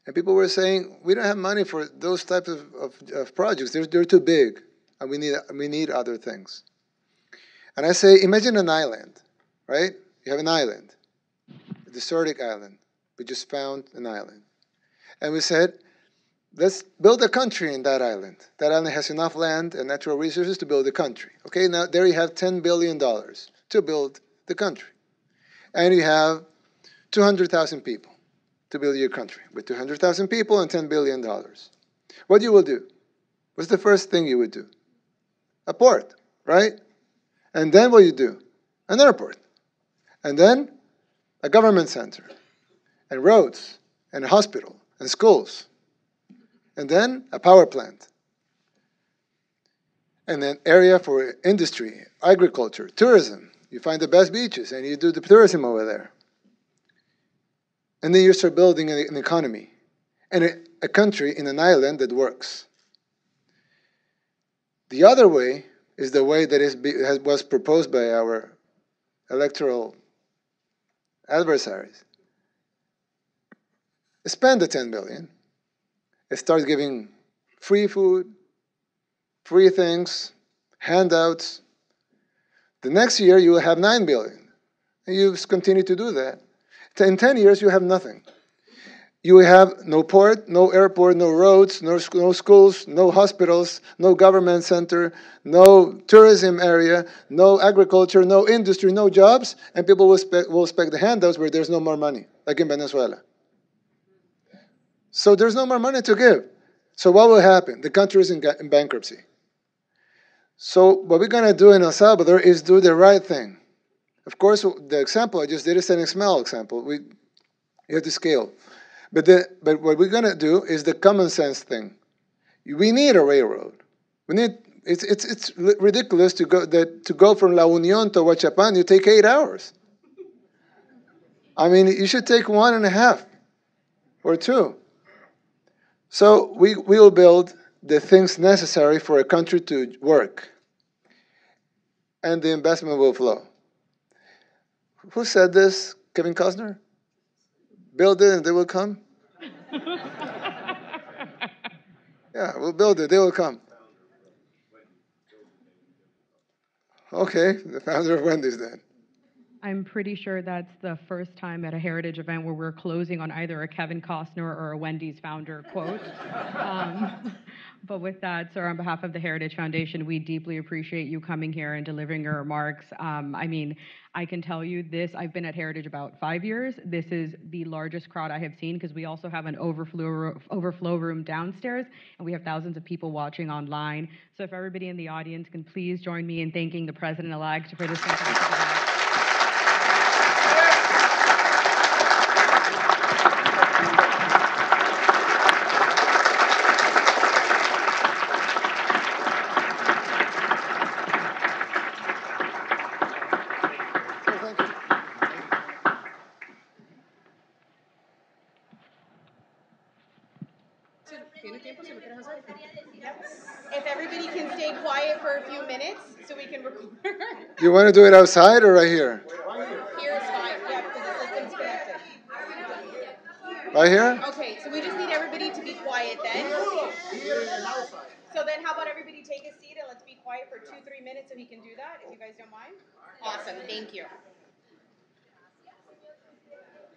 And people were saying, we don't have money for those types of projects. They're too big, and we need other things. And I say, imagine an island, right? You have an island, a desertic island. We just found an island. And we said, let's build a country in that island. That island has enough land and natural resources to build a country. Okay, now there you have $10 billion to build the country. And you have 200,000 people to build your country with 200,000 people and $10 billion. What you will do? What's the first thing you would do? A port, right? And then what you do? An airport. And then a government center, and roads, and a hospital, and schools. And then a power plant. And then area for industry, agriculture, tourism. You find the best beaches, and you do the tourism over there. And then you start building an economy and a country in an island that works. The other way is the way that was proposed by our electoral adversaries. Spend the $10 billion. Start giving free food, free things, handouts. The next year, you will have 9 billion. And you continue to do that. In 10 years, you have nothing. You will have no port, no airport, no roads, no schools, no hospitals, no government center, no tourism area, no agriculture, no industry, no jobs, and people will expect the handouts where there's no more money, like in Venezuela. So there's no more money to give. So what will happen? The country is in bankruptcy. So what we're going to do in El Salvador is do the right thing. Of course, the example I just did is an small example. You have to scale. But what we're going to do is the common sense thing. We need a railroad. It's ridiculous to go from La Unión to Huachapan. You take 8 hours. I mean, you should take 1.5 or 2. So we will build the things necessary for a country to work, and the investment will flow. Who said this? Kevin Costner? Build it and they will come? Yeah, we'll build it, they will come. Okay, the founder of Wendy's then. I'm pretty sure that's the first time at a Heritage event where we're closing on either a Kevin Costner or a Wendy's founder quote. But with that, sir, on behalf of the Heritage Foundation, we deeply appreciate you coming here and delivering your remarks. I mean, I can tell you this, I've been at Heritage about 5 years. This is the largest crowd I have seen because we also have an overflow room downstairs, and we have thousands of people watching online. So if everybody in the audience can please join me in thanking the President-elect for this fantastic event. If everybody can stay quiet for a few minutes so we can record. You want to do it outside or right here? Here is fine, yeah, because the system's connected. Right here? Okay, so we just need everybody to be quiet then. So then how about everybody take a seat and let's be quiet for 2-3 minutes and we can do that, if you guys don't mind. Awesome, thank you.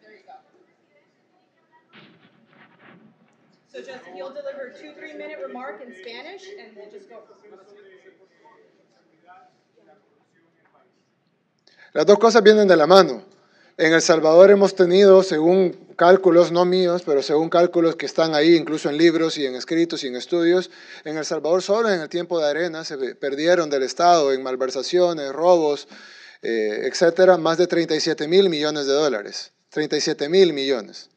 There you go. So just, he'll deliver a 2-3 minute remark in Spanish, and we'll just go. Las dos cosas vienen de la mano. En El Salvador hemos tenido, según cálculos no míos, pero según cálculos que están ahí, incluso en libros y en escritos y en estudios, en El Salvador solo en el tiempo de Arena se perdieron del Estado en malversaciones, robos, etcétera, más de 37,000 millones de dólares. 37,000 millones.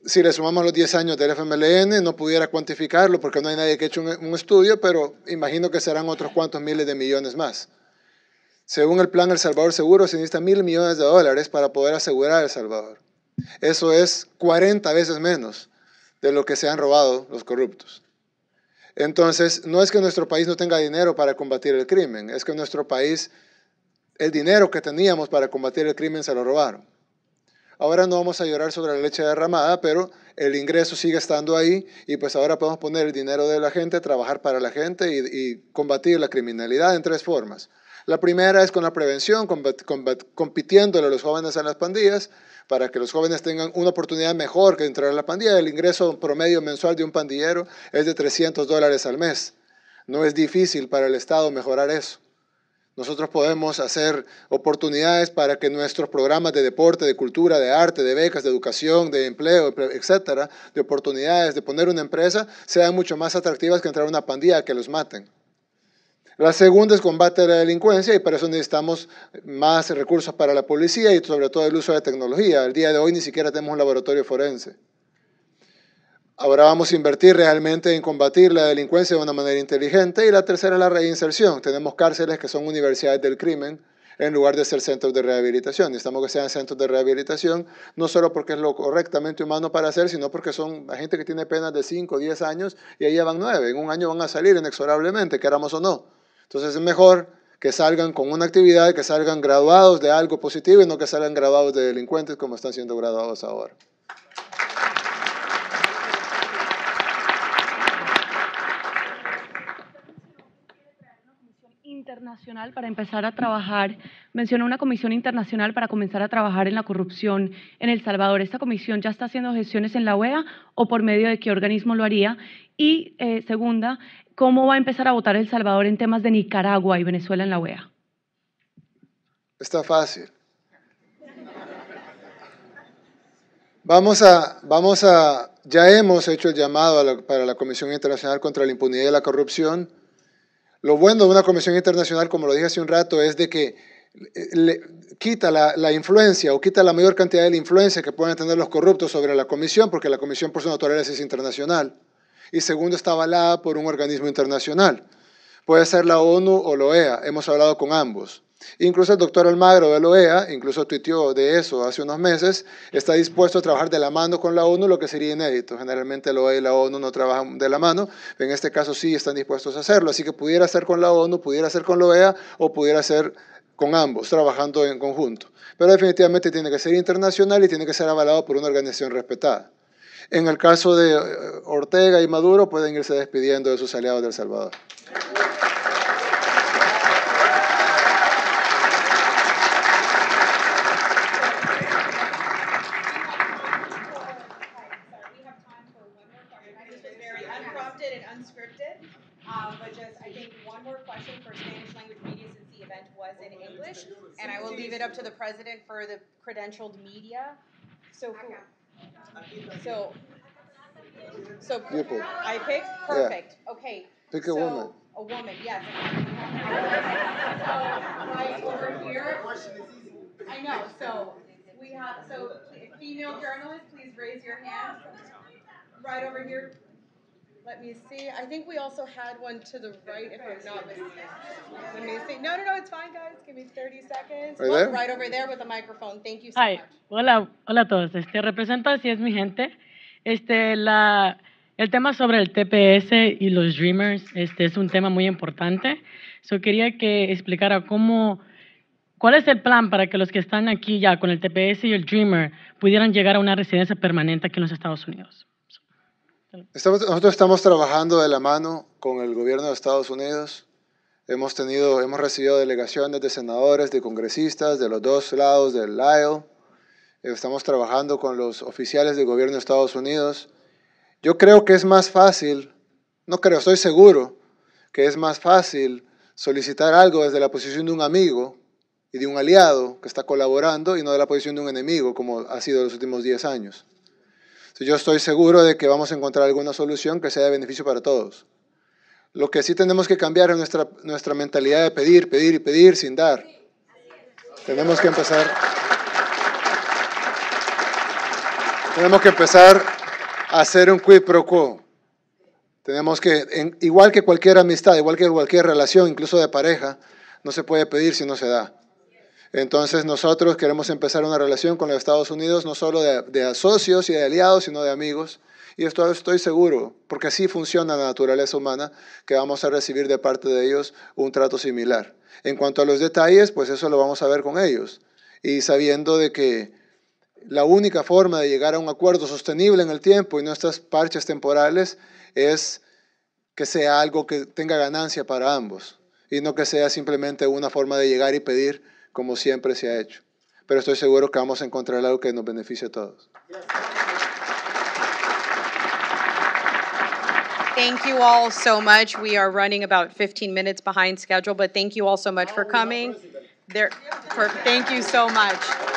Si le sumamos los 10 años del FMLN, no pudiera cuantificarlo porque no hay nadie que haya hecho un estudio, pero imagino que serán otros cuantos miles de millones más. Según el plan El Salvador Seguro, se necesitan 1,000 millones de dólares para poder asegurar El Salvador. Eso es 40 veces menos de lo que se han robado los corruptos. Entonces, no es que nuestro país no tenga dinero para combatir el crimen, es que nuestro país, el dinero que teníamos para combatir el crimen se lo robaron. Ahora no vamos a llorar sobre la leche derramada, pero el ingreso sigue estando ahí y pues ahora podemos poner el dinero de la gente, trabajar para la gente y combatir la criminalidad en 3 formas. La primera es con la prevención, compitiéndole a los jóvenes a las pandillas, para que los jóvenes tengan una oportunidad mejor que entrar a la pandilla. El ingreso promedio mensual de un pandillero es de $300 al mes. No es difícil para el Estado mejorar eso. Nosotros podemos hacer oportunidades para que nuestros programas de deporte, de cultura, de arte, de becas, de educación, de empleo, etcétera, de oportunidades, de poner una empresa, sean mucho más atractivas que entrar a una pandilla que los maten. La segunda es combate a la delincuencia y para eso necesitamos más recursos para la policía y sobre todo el uso de tecnología. Al día de hoy ni siquiera tenemos un laboratorio forense. Ahora vamos a invertir realmente en combatir la delincuencia de una manera inteligente. Y la tercera es la reinserción. Tenemos cárceles que son universidades del crimen en lugar de ser centros de rehabilitación. Necesitamos que sean centros de rehabilitación, no solo porque es lo correctamente humano para hacer, sino porque son la gente que tiene penas de 5 o 10 años y ahí ya van 9. En un año van a salir inexorablemente, queramos o no. Entonces es mejor que salgan con una actividad, que salgan graduados de algo positivo y no que salgan graduados de delincuentes como están siendo graduados ahora. internacional para empezar a trabajar, mencionó una comisión internacional para comenzar a trabajar en la corrupción en El Salvador. ¿Esta comisión ya está haciendo gestiones en la OEA o por medio de qué organismo lo haría? Y segunda, ¿cómo va a empezar a votar El Salvador en temas de Nicaragua y Venezuela en la OEA? Está fácil. Ya hemos hecho el llamado para la Comisión Internacional contra la Impunidad y la Corrupción. Lo bueno de una comisión internacional, como lo dije hace un rato, es de que quita la influencia o quita la mayor cantidad de la influencia que pueden tener los corruptos sobre la comisión, porque la comisión por su naturaleza es internacional. Y segundo, está avalada por un organismo internacional. Puede ser la ONU o la OEA, hemos hablado con ambos. Incluso el doctor Almagro de la OEA, incluso tuiteó de eso hace unos meses, está dispuesto a trabajar de la mano con la ONU, lo que sería inédito. Generalmente la OEA y la ONU no trabajan de la mano, en este caso sí están dispuestos a hacerlo, así que pudiera ser con la ONU, pudiera ser con la OEA o pudiera ser con ambos, trabajando en conjunto. Pero definitivamente tiene que ser internacional y tiene que ser avalado por una organización respetada. En el caso de Ortega y Maduro, pueden irse despidiendo de sus aliados de El Salvador. But just, I think, one more question for Spanish language media since the event was in English. And I will leave it up to the president for the credentialed media. So I picked? Perfect. Yeah. Okay. Pick a woman. A woman, yes. So, right over here. I know. So, we have, female journalists, please raise your hand. Right over here. Let me see. I think we also had one to the right, if I'm not mistaken. Let me see. No, it's fine, guys. Give me 30 seconds. Right over there with the microphone. Thank you so much. Hola a todos. Represento Así es mi gente. El tema sobre el TPS y los Dreamers es un tema muy importante. Quería que explicara cuál es el plan para que los que están aquí ya con el TPS y el Dreamer pudieran llegar a una residencia permanente aquí en los Estados Unidos. Nosotros estamos trabajando de la mano con el gobierno de Estados Unidos. Hemos recibido delegaciones de senadores, de congresistas, de los dos lados del aisle. Estamos trabajando con los oficiales del gobierno de Estados Unidos. Yo creo que es más fácil, estoy seguro que es más fácil solicitar algo desde la posición de un amigo y de un aliado que está colaborando y no de la posición de un enemigo, como ha sido los últimos 10 años. Yo estoy seguro de que vamos a encontrar alguna solución que sea de beneficio para todos. Lo que sí tenemos que cambiar es nuestra mentalidad de pedir, pedir y pedir sin dar. Tenemos que empezar a hacer un quid pro quo. Igual que cualquier amistad, igual que cualquier relación, incluso de pareja, no se puede pedir si no se da. Entonces nosotros queremos empezar una relación con los Estados Unidos, no solo de socios y de aliados, sino de amigos. Y estoy seguro, porque así funciona la naturaleza humana, que vamos a recibir de parte de ellos un trato similar. En cuanto a los detalles, pues eso lo vamos a ver con ellos. Y sabiendo de que la única forma de llegar a un acuerdo sostenible en el tiempo y no estas parches temporales es que sea algo que tenga ganancia para ambos. Y no que sea simplemente una forma de llegar y pedir como siempre se ha hecho. Pero estoy seguro que vamos a encontrar algo que nos beneficie a todos. Thank you all so much. We are running about 15 minutes behind schedule, but thank you all so much for coming. Thank you so much.